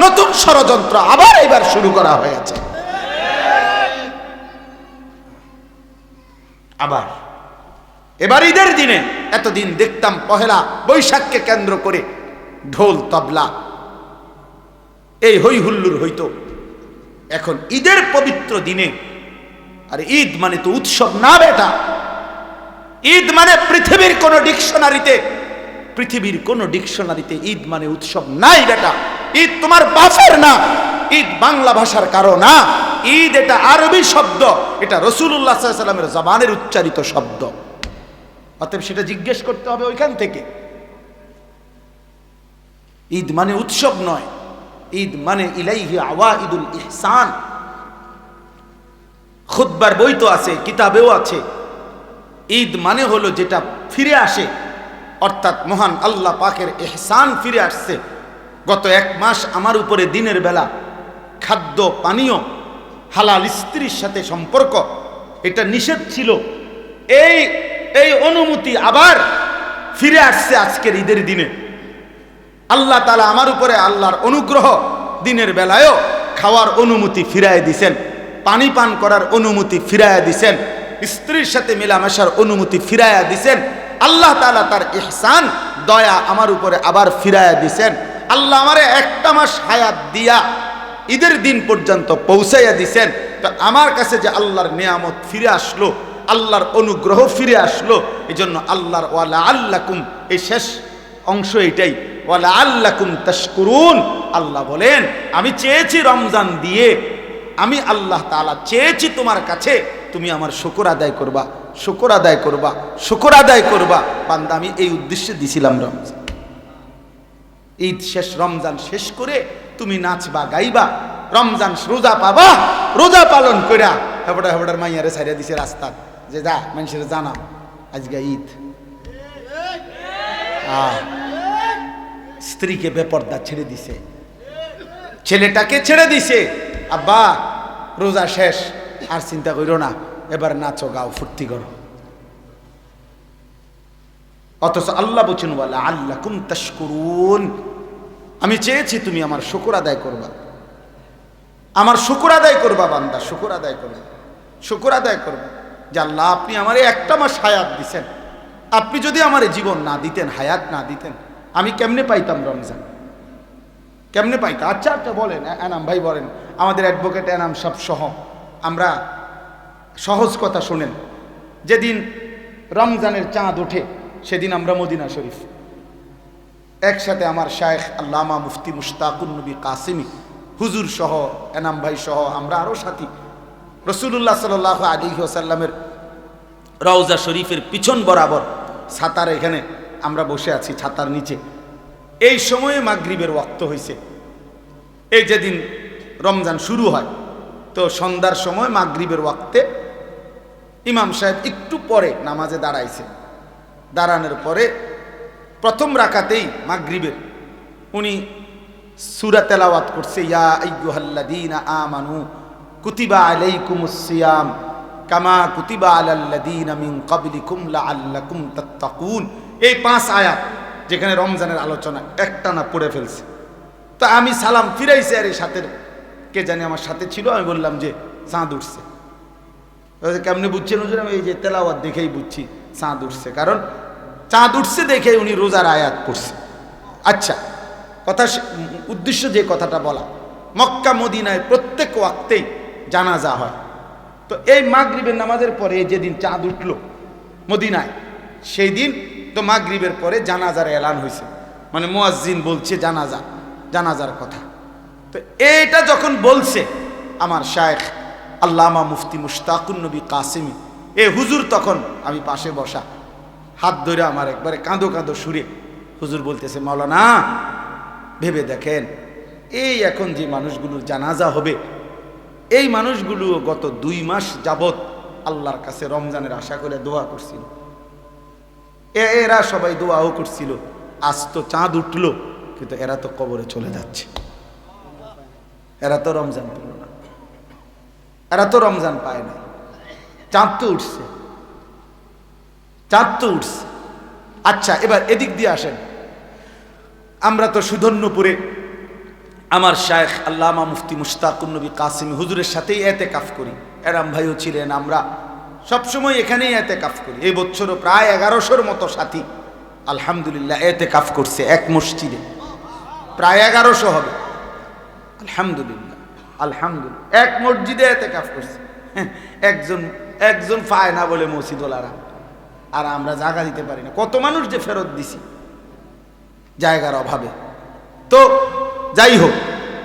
নতুন ষড়যন্ত্র আবার এবার শুরু করা হয়েছে। আবার এবার ঈদের দিনে, এতদিন দেখতাম পহেলা বৈশাখকে কেন্দ্র করে ঢোল তবলা এই হই হুল্লুর হইতো, এখন ঈদের পবিত্র দিনে, আর ঈদ মানে তো উৎসব না বেটা, ঈদ মানে পৃথিবীর কোন ডিকশনারিতে ঈদ মানে উৎসব নাই বেটা। ঈদ তোমার বাপের না, ঈদ বাংলা ভাষার কারো না, ঈদ এটা আরবি শব্দ, এটা রাসূলুল্লাহ সাল্লাল্লাহু আলাইহি ওয়াসাল্লামের জবানের উচ্চারিত শব্দ। অতএব সেটা জিজ্ঞেস করতে হবে ওইখান থেকে। ঈদ মানে উৎসব নয়, ঈদ মানে ইলাইহি আওয়াইদুল ইহসান। খুতবার বই তো আছে, কিতাবেও আছে। ঈদ মানে হলো যেটা ফিরে আসে, অর্থাৎ মহান আল্লাহ পাকের ইহসান ফিরে আসছে। গত এক মাস আমার উপরে দিনের বেলা খাদ্য পানীয়, হালাল স্ত্রীর সাথে সম্পর্ক, এটা নিষেধ ছিল। এই অনুমতি আবার ফিরে আসছে আজকের ঈদের দিনে। আল্লাহ তাআলা আমার উপরে আল্লাহর অনুগ্রহ, দিনের বেলায়ও খাওয়ার অনুমতি ফিরায় দিছেন, পানি পান করার অনুমতি ফিরায়া দিছেন, স্ত্রীর সাথে মেলামেশার অনুমতি ফিরায়া দিছেন। আল্লাহ তাআলা তার ইহসান, দয়া আমার উপরে আবার ফিরায়া দিছেন। আল্লাহ আমারে একটা মাস হায়াত দিয়া ঈদের দিন পর্যন্ত পৌঁছাইয়া দিছেন। তো আমার কাছে যে আল্লাহর নিয়ামত ফিরে আসলো, আল্লাহর অনুগ্রহ ফিরে আসলো, এই জন্য আল্লাহর ওয়ালা আল্লাকুম, এই শেষ অংশ এটাই, ওয়ালা আল্লাকুম তাশকুরুন। আল্লাহ বলেন, আমি চেয়েছি রমজান দিয়ে, আমি আল্লাহ তাআলা চেয়েছি তোমার কাছে তুমি আমার শুকর আদায় করবা, শুকর আদায় করবা, শুকর আদায় করবা। বান্দা, আমি এই উদ্দেশ্যে দিছিলাম রমজান। ঈদ শেষ, রমজান শেষ করে তুমি নাচবা গাইবা, রমজান রোজা পাবা, রোজা পালন কইরা হেবড়ার মাইয়ারে ছাইরা দিছে রাস্তা, যে যা মানুষের জানা আজকে ঈদ। স্ত্রীকে বেপর্দা ছেড়ে দিছে, ছেলেটাকে ছেড়ে দিছে, আব্বা রোজা শেষ, আর চিন্তা করো না, এবার নাচো গাও ফুর্তি করো। অথচ আল্লাহ বলছেন ওয়ালা আল্লাকুম তাশকুরুন, আমি চেয়েছি তুমি আমার শুকর আদায় করবা, আমার শুকর আদায় করবা বান্দা, শুকর আদায় করবা, শুকর আদায় করবা যে আল্লাহ আপনি আমারে একটা মাস হায়াত দিছেন, আপনি যদি আমার জীবন না দিতেন, হায়াত না দিতেন, আমি কেমনে পাইতাম রমজান, কেমনে পাইতাম? আচ্ছা আচ্ছা বলেন এনাম ভাই, বলেন, আমাদের অ্যাডভোকেট এনাম সব সহ আমরা সহজ কথা শুনেন। যেদিন রমজানের চাঁদ ওঠে সেদিন আমরা মদিনা শরীফ একসাথে, আমার শায়েখ আল্লামা মুফতি মুশতাকুন নবী কাসিমি হুজুর সহ, এনাম ভাই সহ, আমরা আরও সাথী, রাসূলুল্লাহ সাল্লাল্লাহু আলাইহি ওয়াসাল্লামের রওজা শরীফের পিছন বরাবর ছাতার এখানে আমরা বসে আছি, ছাতার নিচে। এই সময়ে মাগরিবের ওয়াক্ত হয়েছে। এই যেদিন রমজান শুরু হয়, তো সন্ধ্যার সময় মাগরিবের ওয়াক্তে ইমাম সাহেব একটু পরে নামাজে দাঁড়াইছে। দাঁড়ানোর পরে প্রথম রাকাতেই মাগরিবের উনি সূরা তেলাওয়াত করছে, ইয়া আইয়ুহাল্লাযীনা আমানু কুতিবা আলাইকুমুস সিয়াম কামা কুতিবা আলাল্লাযীনা মিন ক্বাবলিকুম লাআল্লাকুম তাত্তাকুন। এই 5 আয়াত যেখানে রমজানের আলোচনা একটানা পড়ে ফেলছে। তো আমি সালাম ফিরাইছি, আর এই সাথে কে জানি আমার সাথে ছিল, আমি বললাম যে চাঁদ উঠছে। কেমনে বুঝছেন হুজুর? আমি এই যে তেলাওয়াত দেখেই বুঝছি চাঁদ উঠছে, কারণ চাঁদ উঠছে দেখে উনি রোজার আয়াত পড়ছে। আচ্ছা, কথা উদ্দেশ্য যে কথাটা বলা, মক্কা মদিনায় প্রত্যেক ওয়াক্তেই জানাজা হয়। তো এই মাগরিবের নামাজের পরে যেদিন চাঁদ উঠল মদিনায়, সেই দিন তো মাগরিবের পরে জানাজার এলান হয়েছে, মানে মুয়াজ্জিন বলছে জানাজার কথা। তো এইটা যখন বলছে আমার শায়েখ আল্লামা মুফতি মুশতাকুন নবী কাসেমি, এ হুজুর, তখন আমি পাশে বসা, হাত ধরে আমার একবারে কাঁদো কাঁদো সুরে হুজুর বলতেছে, মাওলানা ভেবে দেখেন, এই এখন যে মানুষগুলোর জানাজা হবে, এই মানুষগুলো গত 2 মাস যাবত আল্লাহর কাছে রমজানের আশা করে দোয়া করছিল, এরা সবাই দোয়াও করছিল, আজ তো চাঁদ উঠলো, কিন্তু এরা তো কবরে চলে যাচ্ছে, এরা তো রমজান পেল না, এরা তো রমজান পায় না, চাঁদ তো উঠছে। আচ্ছা, এবার এদিক দিয়ে আসেন, আমরা তো সুধন্যপুরে আমার শায়েখ আল্লামা মুফতি মুশতাকুন নবী কাসেমি হুজুরের সাথেই এতেকাফ করি, এরাম ভাইও ছিলেন, আমরা সবসময় এখানেই এতেকাফ করি। এই বছরও প্রায় 1100-র মতো সাথী আলহামদুলিল্লাহ এতেকাফ করছে এক মসজিদে, প্রায় 1100 হবে আলহামদুলিল্লাহ, এক মসজিদে এতেকাফ করছে। একজন পায় না বলে মসজিদওয়ালারা, আর আমরা জায়গা দিতে পারি না, কত মানুষ যে ফেরত দিছি জায়গার অভাবে। তো যাই হোক,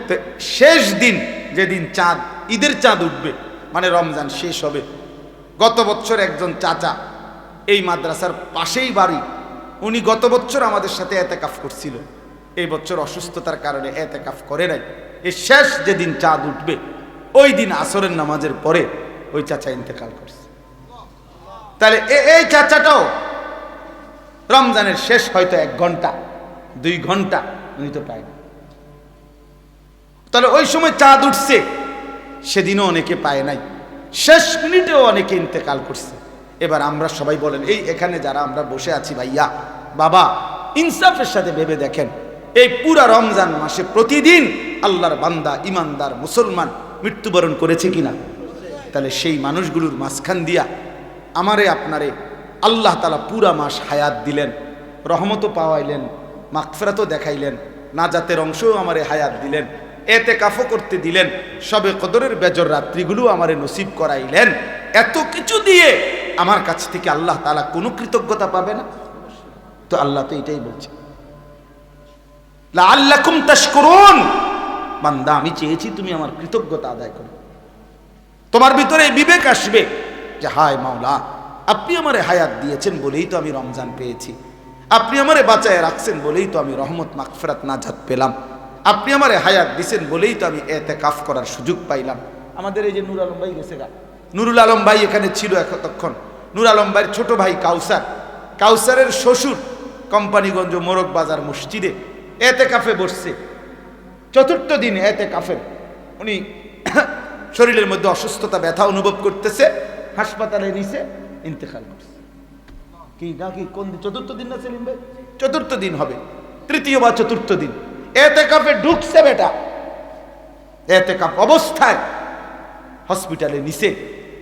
তো শেষ দিন যেদিন চাঁদ, ঈদের চাঁদ উঠবে, মানে রমজান শেষ হবে, গত বছর একজন চাচা এই মাদ্রাসার পাশেই বাড়ি, উনি গত বছর আমাদের সাথে এতেকাফ করছিল, এই বছর অসুস্থতার কারণে এতেকাফ করে নাই। এই শেষ যেদিন চাঁদ উঠবে ওই দিন আসরের নামাজের পরে ওই চাচা ইন্তেকাল করছে। তাহলে এই চাচাটাও রমজানের শেষ হয়তো 1 ঘন্টা 2 ঘন্টা উনি তো পায় না। তাহলে ওই সময় চাঁদ উঠছে, সেদিনও অনেকে পায় নাই, শেষ মিনিটেও অনেকে ইন্তেকাল করছে। এবার আমরা সবাই বলেন, এই এখানে যারা আমরা বসে আছি ভাইয়া বাবা, ইনসাফের সাথে ভেবে দেখেন, এই পুরা রমজান মাসে প্রতিদিন আল্লাহর বান্দা ইমানদার মুসলমান মৃত্যুবরণ করেছে কিনা? তাহলে সেই মানুষগুলোর মাঝখান দিয়া আমারে আপনারে আল্লাহ তাআলা পুরা মাস হায়াত দিলেন, রহমতও পাওয়াইলেন, মাগফিরাতও দেখাইলেন, নাজাতের অংশও আমারে হায়াত দিলেন, এতেকাফও করতে দিলেন, সবে কদরের বেজর রাত্রিগুলো আমারে নসিব করাইলেন। এত কিছু দিয়ে আমার কাছ থেকে আল্লাহ তাআলা কোনো কৃতজ্ঞতা পাবে না? তো আল্লাহ তো এটাই বলছে, লাআল্লাকুম তাশকুরুন, বান্দা আমি চেয়েছি তুমি আমার কৃতজ্ঞতা আদায় করো। তোমার ভিতরে বিবেক আসবে যে হায় মাওলা, আপনি আমারে হায়াত দিয়েছেন বলেই তো আমি রমজান পেয়েছি, আপনি আমারে বাঁচায় রাখছেন বলেই তো আমি রহমত মাগফিরাত নাজাত পেলাম, আপনি আমারে হায়াত দিয়েছেন বলেই তো আমি এতেকাফ করার সুযোগ পাইলাম। আমাদের এই যে নূর আলম ভাই গেছে, নুরুল আলম ভাই এখানে ছিল এতক্ষণ, নূর আলম ভাইয়ের ছোট ভাই কাউসারের শ্বশুর কোম্পানিগঞ্জ মোরগ বাজার মসজিদে এতেকাফে বসছে, 4র্থ দিন এতেকাফের, উনি শরীরের মধ্যে অসুস্থতা ব্যথা অনুভব করতেছে, হাসপাতালে নিছে, ইন্তেকাল করছে। কি নাকি কোন 4র্থ দিন না সেলিম ভাই? 4র্থ দিন হবে, 3য় বা 4র্থ দিন এতেকাফে ঢুকছে বেটা, এতেকাফ অবস্থায় হসপিটালে নিছে,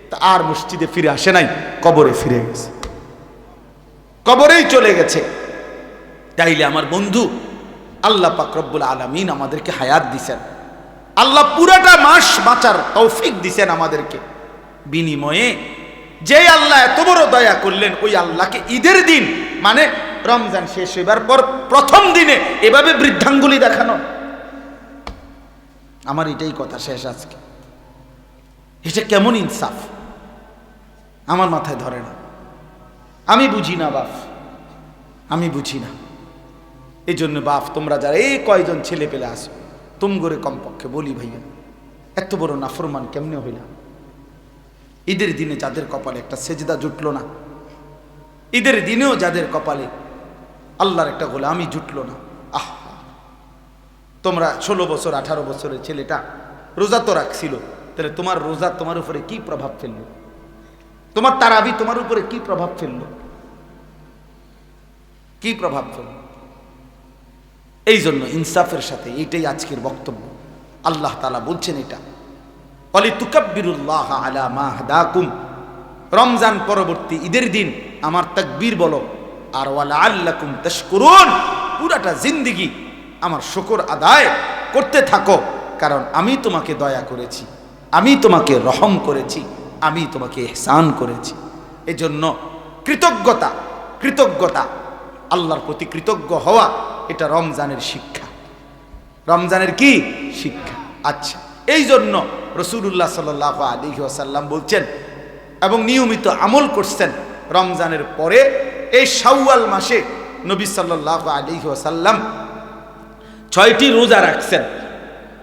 তা আর মসজিদে ফিরে আসে নাই, কবরে ফিরে গেছে, কবরেই চলে গেছে। তাইলে আমার বন্ধু, আল্লাহ পাক রব্বুল আলামিন আমাদেরকে হায়াত দিছেন, আল্লাহ পুরাটা মাস বাঁচার তৌফিক দিছেন আমাদেরকে, বিনিময়ে যে আল্লাহ এত বড় দয়া করলেন, ওই আল্লাহকে ঈদের দিন মানে রমজান শেষ হইবার পর প্রথম দিনে এভাবে বৃদ্ধাঙ্গুলি দেখানো, আমার এটাই কথা শেষ আজকে। এটা কেমন ইনসাফ আমার মাথায় ধরে না, আমি বুঝি না বাপ, আমি বুঝি না। এই জন্য বাপ, তোমরা যারা এই কয়জন ছেলে পেলে আসো, তুমগরে কমপক্ষে বলি ভাইয়া, এত বড় নাফরমান কেমনে হইলা? ঈদের দিনে যাদের কপালে একটা সেজদা জুটলো না, ঈদের দিনেও যাদের কপালে আল্লাহর একটা গোলামি জুটলো না, আহ, তোমরা 16 বছর 18 বছরের ছেলেটা রোজা তো রাখছিল, তাহলে তোমার রোজা তোমার উপরে কি প্রভাব ফেললো? তোমার তারাবি তোমার উপরে কি প্রভাব ফেললো? কি প্রভাব ফেললো? এই জন্য ইনসাফের সাথে এটাই আজকের বক্তব্য। আল্লাহ তাআলা বলছেন এটা, ওয়ালিতুকাব্বিরুল্লাহ আলা মা হাদাকুম রমজান পরবর্তী ঈদের দিন আমার তাকবীর বলো, আর ওয়ালাআল্লাকুম তাশকুরুন, পুরাটা জিন্দেগি আমার শুকর আদায় করতে থাকো, কারণ আমি তোমাকে দয়া করেছি, আমি তোমাকে রহম করেছি, আমি তোমাকে ইহসান করেছি। এজন্য কৃতজ্ঞতা আল্লাহর প্রতি কৃতজ্ঞ হওয়া, এটা রমজানের শিক্ষা। রমজানের কি শিক্ষা? আচ্ছা, এই জন্য রাসূলুল্লাহ সাল্লাল্লাহু আলাইহি ওয়াসাল্লাম বলছেন এবং নিয়মিত আমল করছেন, রমজানের পরে এই শাওয়াল মাসে নবী সাল্লাল্লাহু আলাইহি ওয়াসাল্লাম 6টি রোজা রাখছেন,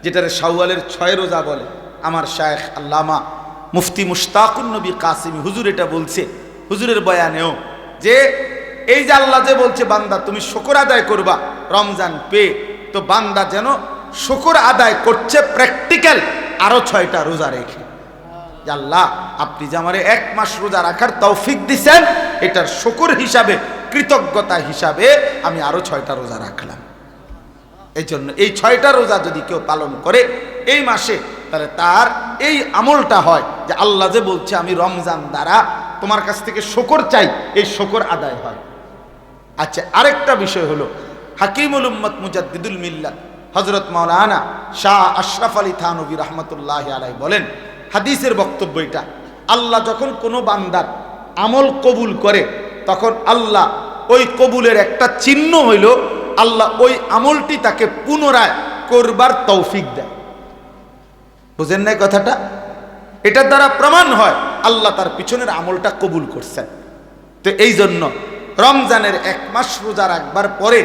যেটারে শাওয়ালের 6 রোজা বলে। আমার শায়েখ আল্লামা মুফতি মুশতাকুন নবী কাসিমি হুজুর এটা বলছে, হুজুরের বয়ানেও, যে এই যে আল্লাহ যে বলছে বান্দা তুমি শুকর আদায় করবা রমজান পেয়ে, তো বান্দা যেন শুকর আদায় করছে প্র্যাকটিক্যাল আরো 6টা রোজা রেখে। আল্লাহ আপনি যে আমারে 1 মাস রোজা রাখার তৌফিক দিছেন, এটার শুকর হিসাবে, কৃতজ্ঞতা হিসাবে আমি আরো 6টা রোজা রাখলাম। এই জন্য এই 6টা রোজা যদি কেউ পালন করে এই মাসে, তাহলে তার এই আমলটা হয় যে আল্লাহ যে বলছে আমি রমজান দ্বারা তোমার কাছ থেকে শুকর চাই, এই শুকর আদায় হয়। আচ্ছা, আরেকটা বিষয় হলো, হাকিমুল উম্মত মুজাদ্দিদুল মিল্লাত হযরত মাওলানা শাহ আশরাফ আলী থানভী রাহমাতুল্লাহি আলাইহি বলেন, হাদিসের বক্তব্য এটা, আল্লাহ যখন কোনো বান্দার আমল কবুল করে, তখন আল্লাহ ওই কবুলের একটা চিহ্ন হইল, আল্লাহ ওই আমলটি তাকে পুনরায় করবার তৌফিক দেয়। বুঝেন নাই কথাটা? এটার দ্বারা প্রমাণ হয় আল্লাহ তার পিছনের আমলটা কবুল করছেন। তো এই জন্য রমজানের 1 মাস রোজা রাখবার পরে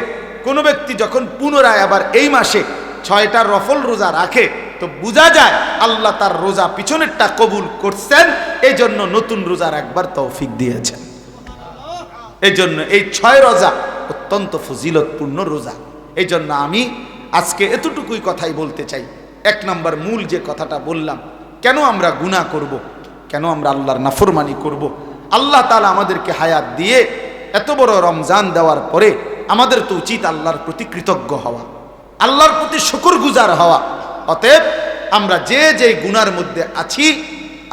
কোনো ব্যক্তি যখন পুনরায় আবার এই মাসে 6টা রফল রোজা রাখে, তো বোঝা যায় আল্লাহ তার রোজা পিছনেরটা কবুল করছেন, এই জন্য নতুন রোজা রাখবার তৌফিক দিয়েছেন। এই জন্য এই 6 রোজা অত্যন্ত ফজিলতপূর্ণ রোজা। এই জন্য আমি আজকে এতটুকুই কথাই বলতে চাই। 1 নম্বর মূল যে কথাটা বললাম, কেন আমরা গুনাহ করব, কেন আমরা আল্লাহর নাফরমানি করব? আল্লাহ তাআলা আমাদেরকে হায়াত দিয়ে এত বড় রমজান দেওয়ার পরে আমাদের তো উচিত আল্লাহর প্রতি কৃতজ্ঞ হওয়া, আল্লাহর প্রতি শুকরগুজার হওয়া। অতএব আমরা যে যে গুনার মধ্যে আছি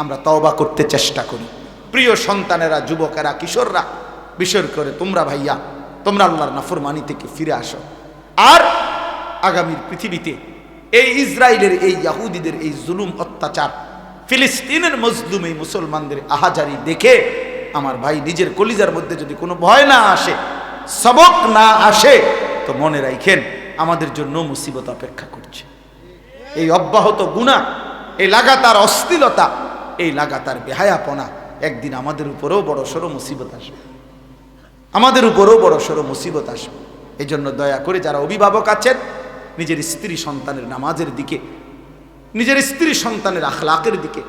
আমরা তওবা করতে চেষ্টা করি। প্রিয় সন্তানেরা, যুবকেরা, কিশোররা, বিশেষ করে তোমরা ভাইয়া, তোমরা আল্লাহর নাফরমানি থেকে ফিরে আসো। আর আগামীর পৃথিবীতে এই ইসরায়েলের, এই ইহুদিদের এই জুলুম অত্যাচার, ফিলিস্তিনের মজলুম এই মুসলমানদের আহাজারি দেখে আমার ভাই নিজের কলিজার মধ্যে যদি কোনো ভয় না আসে, সবক না আসে, তো মনে রাখেন আমাদের জন্য মুসিবত অপেক্ষা করছে। এই অব্যাহত গুনাহ, এই লাগাতার অশ্লীলতা, এই লাগাতার বেহায়াপনা একদিন আমাদের উপরেও বড়সড় মুসিবত আসবে, আমাদের উপরেও বড়সড় মুসিবত আসবে। এই জন্য দয়া করে যারা অভিভাবক আছেন, নিজের স্ত্রী সন্তানের নামাজের দিকে, নিজের স্ত্রী সন্তানের আখলাকের দিকে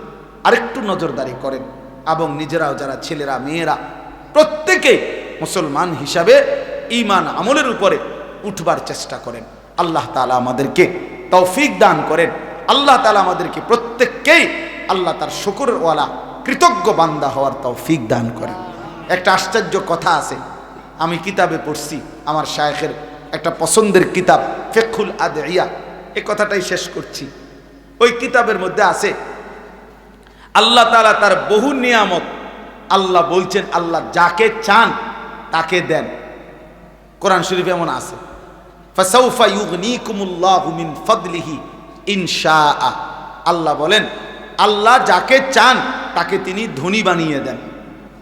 আরেকটু নজরদারি করেন, এবং নিজেরাও যারা ছেলেরা মেয়েরা প্রত্যেকে মুসলমান হিসাবে ঈমান আমলের উপরে উঠবার চেষ্টা করেন। আল্লাহ তাআলা আমাদেরকে তৌফিক দান করেন। আল্লাহ তাআলা আমাদেরকে প্রত্যেককেই আল্লাহ তার শুকরওয়ালা কৃতজ্ঞ বান্দা হওয়ার তৌফিক দান করেন। একটা আশ্চর্য কথা আছে, আমি কিতাবে পড়ছি, আমার শায়েখের একটা পছন্দের কিতাব ফিকহুল আদইয়া, এই কথাটাই শেষ করছি। ওই কিতাবের মধ্যে আছে আল্লাহ তাআলা তার বহু নিয়ামত, আল্লাহ বলছেন আল্লাহ যাকে চান তাকে দেন। কোরআন শরীফে এমন আছে, ফাসাউফা ইউগনিকুমুল্লাহু মিন ফাদলিহি ইনশাআ। আল্লাহ বলেন আল্লাহ যাকে চান তাকে তিনি ধনী বানিয়ে দেন।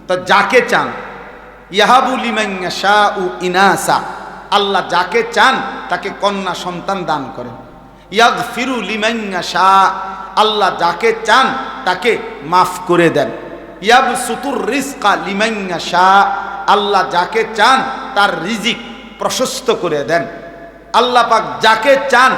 তো যাকে চান, ইয়াহাবু লিমান ইয়াশাউ ইনাসা, আল্লাহ যাকে চান তাকে কন্যা সন্তান দান করেন। ইয়াগফিরু লিমান ইয়াশা, আল্লাহ যাকে চান তাকে মাফ করে দেন। ইয়াবসুতুর রিজকা লিমান ইয়াশা, আল্লাহ যাকে চান তার রিজিক প্রশস্ত করে দেন। আল্লাহ পাক যাকে চান,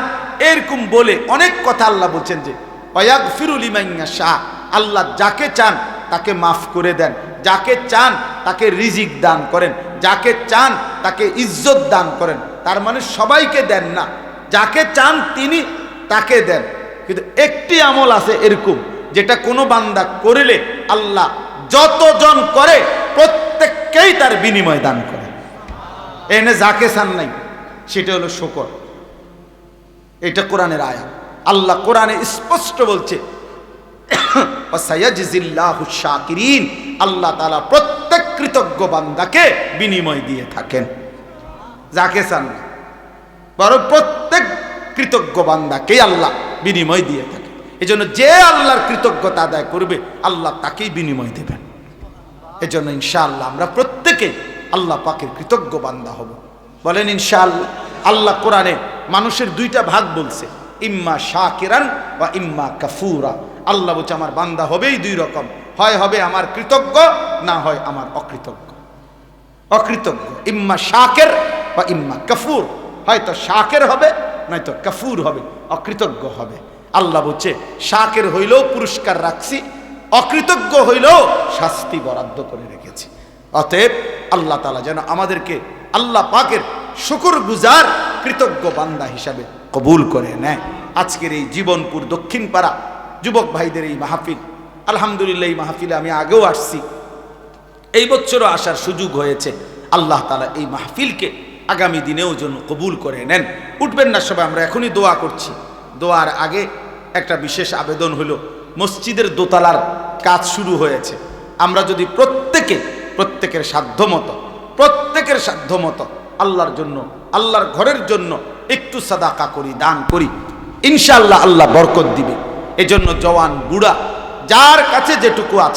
এরকম বলে অনেক কথা আল্লাহ বলছেন যে ওয়াগফিরু লিমান ইয়াশা, আল্লাহ যাকে চান তাকে মাফ করে দেন, যাকে চান তাকে রিজিক দান করেন, যাকে চান তাকে ইজ্জত দান করেন। তার মানে সবাইকে দেন না, যাকে চান তিনি তাকে দেন। কিন্তু একটি আমল আছে এরকম, যেটা কোনো বান্দা করলে আল্লাহ যতজন করে প্রত্যেককেই তার বিনিময় দান করে। এনে যাকে চান নাই, সেটা হলো শুকর। এটা কোরআনের আয়াত। আল্লাহ কোরআনে স্পষ্ট বলছে ওয়াসায়াজিল্লাহু শাকিরিন, আল্লাহ তাআলা প্রত্যেক কৃতজ্ঞ বান্দাকে বিনিময় দিয়ে থাকেন, যাকে চান না, বরং প্রত্যেক কৃতজ্ঞ বান্দাকেই আল্লাহ বিনিময় দিয়ে থাকে। এজন্য যে আল্লাহর কৃতজ্ঞতা আদায় করবে আল্লাহ তাকেই বিনিময় দেবেন। এজন্য ইনশাআল্লাহ আমরা প্রত্যেকে আল্লাহ পাকের কৃতজ্ঞ বান্দা হব, বলেন ইনশাআল্লাহ। আল্লাহ কোরআনে মানুষের দুইটা ভাগ বলছে, ইম্মা শাকিরান ওয়া ইম্মা কাফুরা। আল্লাহ বলছে আমার বান্দা হবেই দুই রকম, হয় হবে আমার কৃতজ্ঞ, না হয় আমার অকৃতজ্ঞ। অকৃতজ্ঞ ইম্মা শাকির বা ইম্মা কাফুর, হয়তো শাকির হবে নয়তো কাফুর হবে, অকৃতজ্ঞ হবে। আল্লাহ বলছে শাকির হইলেও পুরস্কার রাখছি, অকৃতজ্ঞ হইলেও শাস্তি বরাদ্দ করে রেখেছি। অতএব আল্লাহ তাআলা যেন আমাদেরকে আল্লাহ পাকের শুকরগুজার কৃতজ্ঞ বান্দা হিসাবে কবুল করে নেয়। আজকের এই জীবনপুর দক্ষিণ পাড়া যুবক ভাইদের এই মাহফিল, আলহামদুলিল্লাহ এই মাহফিলে আমি আগেও আসছি, এই বছরও আসার সুযোগ হয়েছে। আল্লাহ তাআলা এই মাহফিলকে আগামী দিনেও যেন কবুল করে নেন। উঠবেন না সবাই, আমরা এখনই দোয়া করছি। দোয়ার আগে একটা বিশেষ আবেদন হলো, মসজিদের দোতলার কাজ শুরু হয়েছে। আমরা যদি প্রত্যেকের সাধ্য মতো আল্লাহর জন্য, আল্লাহর ঘরের জন্য একটু সাদাকা করি, দান করি, ইনশাআল্লাহ আল্লাহ বরকত দিবে। এজন্য জওয়ান বুড়া যার কাছে যেটুকু আছে